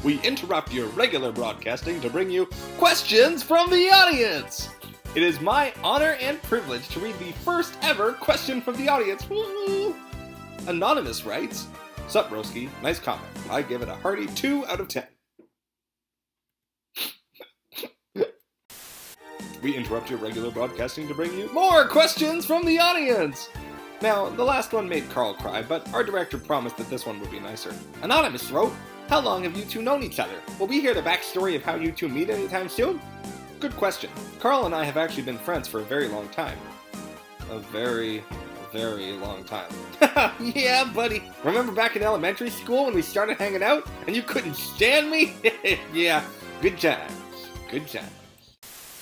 We interrupt your regular broadcasting to bring you questions from the audience. It is my honor and privilege to read the first ever question from the audience. Woo! Anonymous writes, "Sup, broski, nice comment. I give it a hearty 2 out of 10. We interrupt your regular broadcasting to bring you more questions from the audience. Now, the last one made Carl cry, but our director promised that this one would be nicer. Anonymous wrote, "How long have you two known each other? Will we hear the backstory of how you two meet anytime soon?" Good question. Carl and I have actually been friends for a very long time. A very long time. Yeah, buddy. Remember back in elementary school when we started hanging out and you couldn't stand me? Yeah, good times. Good times.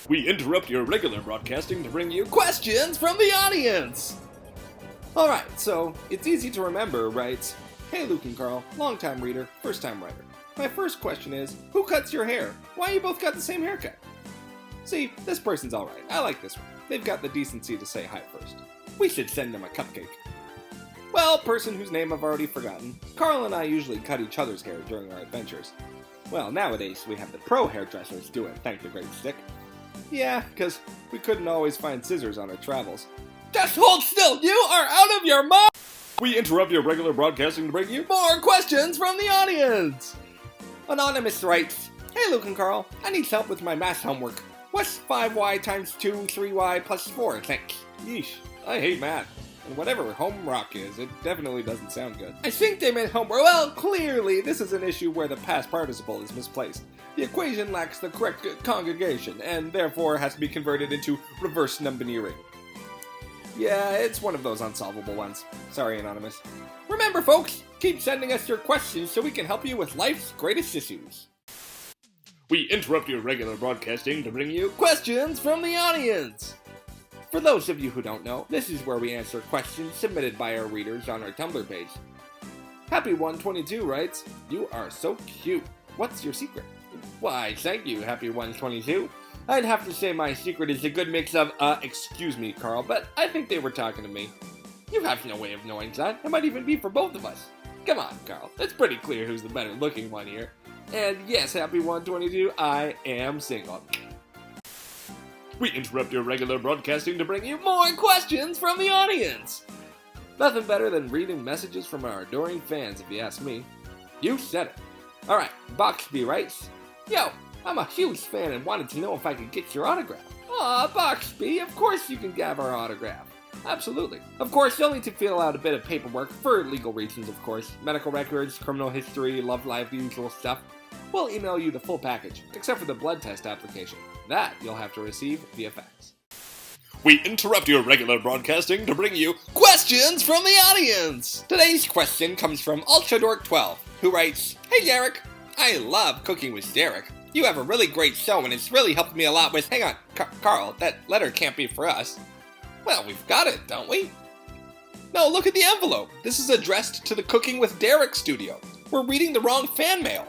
We interrupt your regular broadcasting to bring you questions from the audience. Alright, so it's easy to remember, writes, "Hey Luke and Carl, long-time reader, first-time writer. My first question is, who cuts your hair? Why you both got the same haircut?" See, this person's alright. I like this one. They've got the decency to say hi first. We should send them a cupcake. Well, person whose name I've already forgotten, Carl and I usually cut each other's hair during our adventures. Well, nowadays we have the pro hairdressers do it, thank the great stick. Yeah, because we couldn't always find scissors on our travels. Just hold still! You are out of your mind! We interrupt your regular broadcasting to bring you more questions from the audience! Anonymous writes, "Hey Luke and Carl, I need help with my math homework. What's 5y times 2, 3y plus 4, thanks." Yeesh, I hate math. And whatever home rock is, it definitely doesn't sound good. I think they meant homework. Well, clearly this is an issue where the past participle is misplaced. The equation lacks the correct conjugation, and therefore has to be converted into reverse numbering. Yeah, it's one of those unsolvable ones. Sorry, Anonymous. Remember, folks, keep sending us your questions so we can help you with life's greatest issues. We interrupt your regular broadcasting to bring you questions from the audience. For those of you who don't know, this is where we answer questions submitted by our readers on our Tumblr page. Happy122 writes, "You are so cute. What's your secret?" Why, thank you, Happy122. I'd have to say my secret is a good mix of, excuse me, Carl, but I think they were talking to me. You have no way of knowing that. It might even be for both of us. Come on, Carl. It's pretty clear who's the better looking one here. And yes, Happy122, I am single. We interrupt your regular broadcasting to bring you more questions from the audience. Nothing better than reading messages from our adoring fans, if you ask me. You said it. Alright, Boxby writes, "Yo, I'm a huge fan and wanted to know if I could get your autograph." Aw, Boxby, of course you can have our autograph. Absolutely. Of course, you'll need to fill out a bit of paperwork for legal reasons, of course. Medical records, criminal history, love life, the usual stuff. We'll email you the full package, except for the blood test application. That you'll have to receive via fax. We interrupt your regular broadcasting to bring you questions from the audience. Today's question comes from UltraDork12, who writes, "Hey Derek, I love cooking with Derek. You have a really great show and it's really helped me a lot with..." Hang on, Carl, that letter can't be for us. Well, we've got it, don't we? No, look at the envelope. This is addressed to the Cooking with Derek studio. We're reading the wrong fan mail.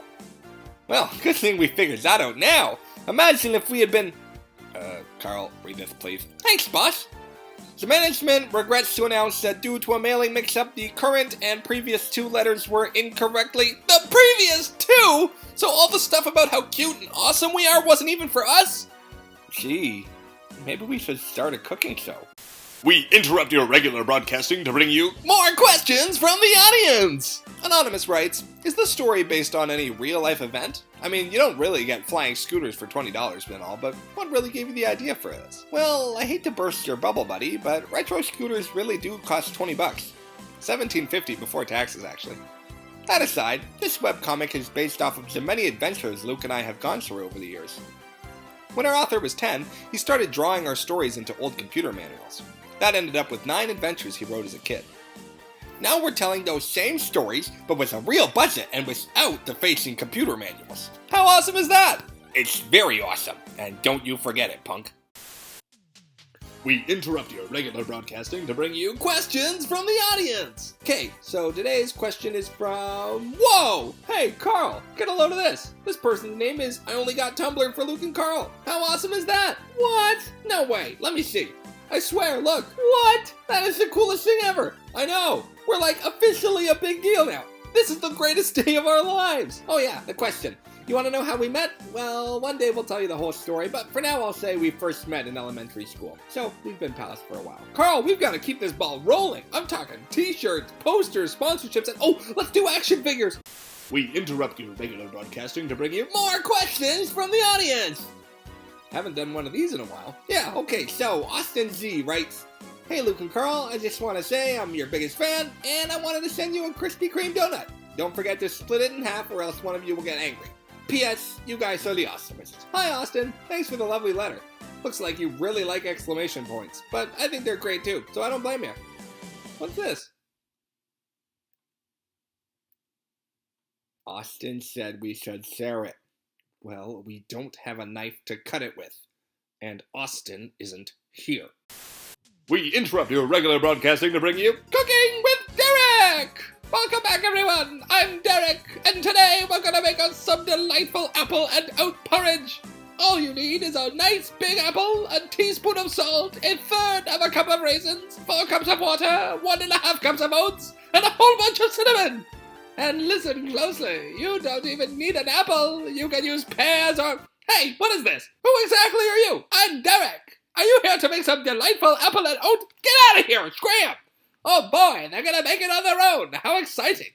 Well, good thing we figured that out now. Imagine if we had been... Carl, read this, please. Thanks, boss. The management regrets to announce that due to a mailing mix-up, the current and previous 2 letters were incorrectly... The previous 2?! So all the stuff about how cute and awesome we are wasn't even for us? Gee, maybe we should start a cooking show. We interrupt your regular broadcasting to bring you more questions from the audience! Anonymous writes, "Is the story based on any real-life event? I mean, you don't really get flying scooters for $20 and all, but what really gave you the idea for this?" Well, I hate to burst your bubble, buddy, but retro scooters really do cost $20. $17.50 before taxes, actually. That aside, this webcomic is based off of the many adventures Luke and I have gone through over the years. When our author was 10, he started drawing our stories into old computer manuals. That ended up with 9 adventures he wrote as a kid. Now we're telling those same stories, but with a real budget and without the facing computer manuals. How awesome is that? It's very awesome, and don't you forget it, punk. We interrupt your regular broadcasting to bring you questions from the audience. Okay, so today's question is from... Whoa! Hey, Carl, get a load of this. This person's name is I Only Got Tumblr for Luke and Carl. How awesome is that? What? No way, let me see. I swear, look. What? That is the coolest thing ever. I know. We're like officially a big deal now. This is the greatest day of our lives! Oh yeah, the question. You want to know how we met? Well, one day we'll tell you the whole story, but for now I'll say we first met in elementary school. So, we've been pals for a while. Carl, we've got to keep this ball rolling. I'm talking t-shirts, posters, sponsorships, and oh, let's do action figures! We interrupt your regular broadcasting to bring you more questions from the audience! Haven't done one of these in a while. Yeah, okay, so Austin Z writes, "Hey Luke and Carl, I just want to say I'm your biggest fan, and I wanted to send you a Krispy Kreme donut. Don't forget to split it in half or else one of you will get angry. P.S. You guys are the awesomest." Hi Austin, thanks for the lovely letter. Looks like you really like exclamation points, but I think they're great too, so I don't blame you. What's this? Austin said we should share it. Well, we don't have a knife to cut it with, and Austin isn't here. We interrupt your regular broadcasting to bring you Cooking with Derek! Welcome back, everyone! I'm Derek, and today we're gonna make us some delightful apple and oat porridge. All you need is a nice big apple, a teaspoon of salt, a third of a cup of raisins, 4 cups of water, 1.5 cups of oats, and a whole bunch of cinnamon. And listen closely, you don't even need an apple. You can use pears or... Hey, what is this? Who exactly are you? I'm Derek. Are you here to make some delightful apple and oat? Get out of here, scram! Oh boy, they're gonna make it on their own. How exciting.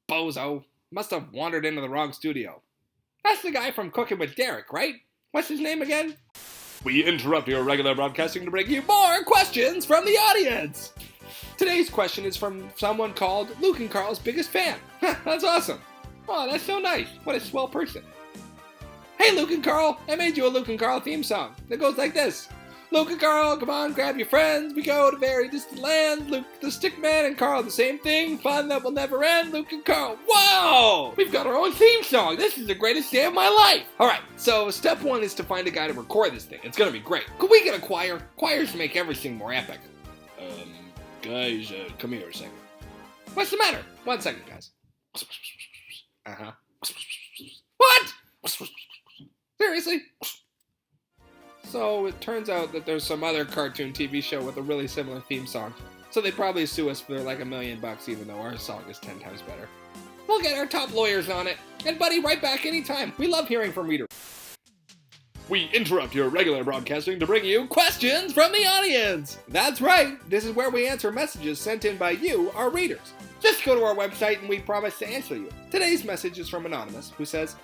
Bozo. Must have wandered into the wrong studio. That's the guy from Cooking with Derek, right? What's his name again? We interrupt your regular broadcasting to bring you more questions from the audience. Today's question is from someone called Luke and Carl's biggest fan. That's awesome. Oh, that's so nice. What a swell person. Hey Luke and Carl, I made you a Luke and Carl theme song. It goes like this. Luke and Carl, come on, grab your friends. We go to very distant lands. Luke the Stickman and Carl the same thing. Fun that will never end. Luke and Carl. Whoa! We've got our own theme song. This is the greatest day of my life. Alright, so step 1 is to find a guy to record this thing. It's gonna be great. Could we get a choir? Choirs make everything more epic. Guys, come here a second. What's the matter? 1 second, guys. Uh-huh. What? Seriously? So it turns out that there's some other cartoon TV show with a really similar theme song. So they'd probably sue us for like $1 million even though our song is 10 times better. We'll get our top lawyers on it. And buddy, right back anytime. We love hearing from readers. We interrupt your regular broadcasting to bring you questions from the audience. That's right. This is where we answer messages sent in by you, our readers. Just go to our website and we promise to answer you. Today's message is from Anonymous, who says,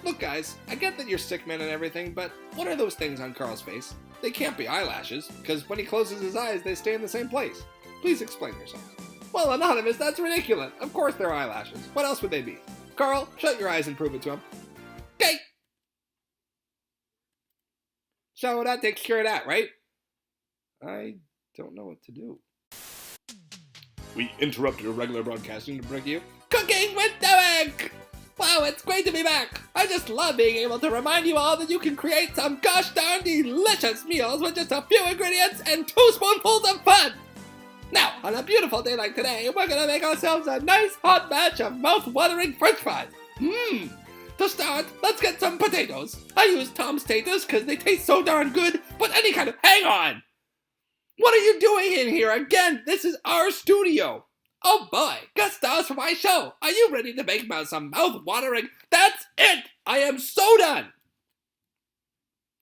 "Look guys, I get that you're Stickman and everything, but what are those things on Carl's face? They can't be eyelashes, because when he closes his eyes, they stay in the same place. Please explain yourself." Well, Anonymous, that's ridiculous. Of course they're eyelashes. What else would they be? Carl, shut your eyes and prove it to him. Okay. So that takes care of that, right? I don't know what to do. We interrupt your regular broadcasting to bring you Cooking with Derek! Wow, it's great to be back! I just love being able to remind you all that you can create some gosh darn delicious meals with just a few ingredients and 2 spoonfuls of fun! Now, on a beautiful day like today, we're gonna make ourselves a nice hot batch of mouth-watering french fries. To start, let's get some potatoes. I use Tom's Taters because they taste so darn good, but any kind of... Hang on! What are you doing in here again? This is our studio. Oh boy, guest stars for my show. Are you ready to make some mouth-watering... That's it! I am so done!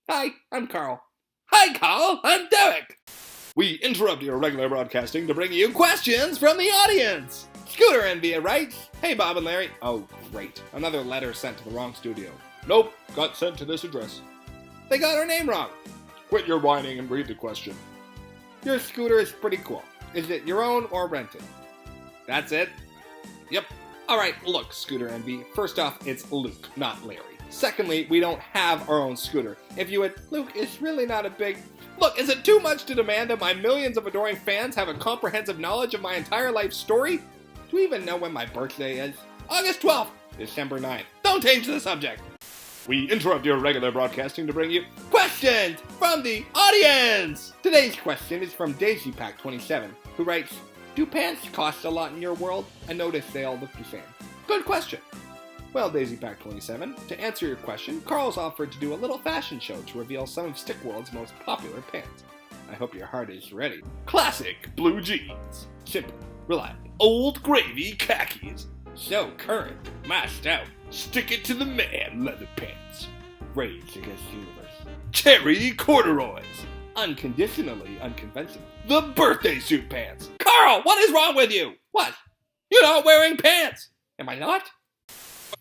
Hi, I'm Carl. Hi, Carl. I'm Derek. We interrupt your regular broadcasting to bring you questions from the audience. Scooter Envia writes, "Hey Bob and Larry." Oh, great. Another letter sent to the wrong studio. Nope, got sent to this address. They got our name wrong. Quit your whining and read the question. Your scooter is pretty cool. Is it your own or rented? That's it? Yep. Alright, look, Scooter Envy. First off, it's Luke, not Larry. Secondly, we don't have our own scooter. If you would, Luke, it's really not a big... Look, is it too much to demand that my millions of adoring fans have a comprehensive knowledge of my entire life story? Do you even know when my birthday is? August 12th, December 9th. Don't change the subject. We interrupt your regular broadcasting to bring you questions from the audience. Today's question is from DaisyPack27, who writes, "Do pants cost a lot in your world? I noticed they all look the same." Good question. Well, DaisyPack27, to answer your question, Carl's offered to do a little fashion show to reveal some of Stickworld's most popular pants. I hope your heart is ready. Classic blue jeans. Simple, reliable, old gravy khakis. So current, mashed out, stick it to the man, leather pants. Rage Against the Universe. Cherry corduroys. Unconditionally unconventional. The birthday suit pants. Carl, what is wrong with you? What? You're not wearing pants. Am I not?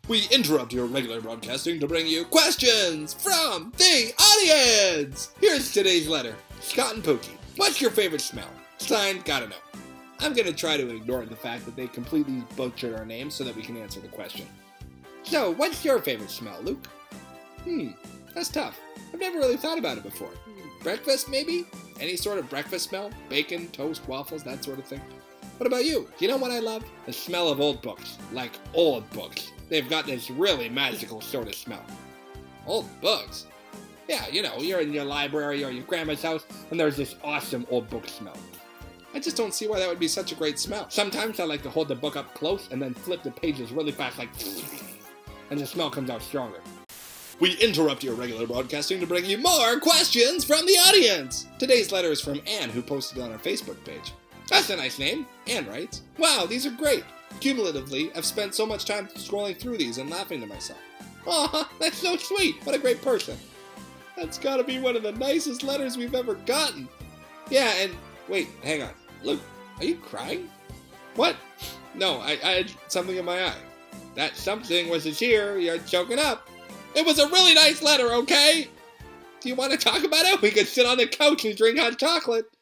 We interrupt your regular broadcasting to bring you questions from the audience. Here's today's letter. Scott and Pookie, what's your favorite smell? Signed, gotta know. I'm gonna try to ignore the fact that they completely butchered our names so that we can answer the question. So, what's your favorite smell, Luke? That's tough. I've never really thought about it before. Breakfast, maybe? Any sort of breakfast smell? Bacon, toast, waffles, that sort of thing. What about you? You know what I love? The smell of old books. Like old books. They've got this really magical sort of smell. Old books? Yeah, you know, you're in your library or your grandma's house, and there's this awesome old book smell. I just don't see why that would be such a great smell. Sometimes I like to hold the book up close and then flip the pages really fast, like, and the smell comes out stronger. We interrupt your regular broadcasting to bring you more questions from the audience. Today's letter is from Anne, who posted it on our Facebook page. That's a nice name. Anne writes, wow, these are great. Cumulatively, I've spent so much time scrolling through these and laughing to myself. Aw, that's so sweet. What a great person. That's gotta be one of the nicest letters we've ever gotten. Yeah, and wait, hang on. Luke, are you crying? What? No, I had something in my eye. That something was a tear you're choking up. It was a really nice letter, okay? Do you want to talk about it? We could sit on the couch and drink hot chocolate.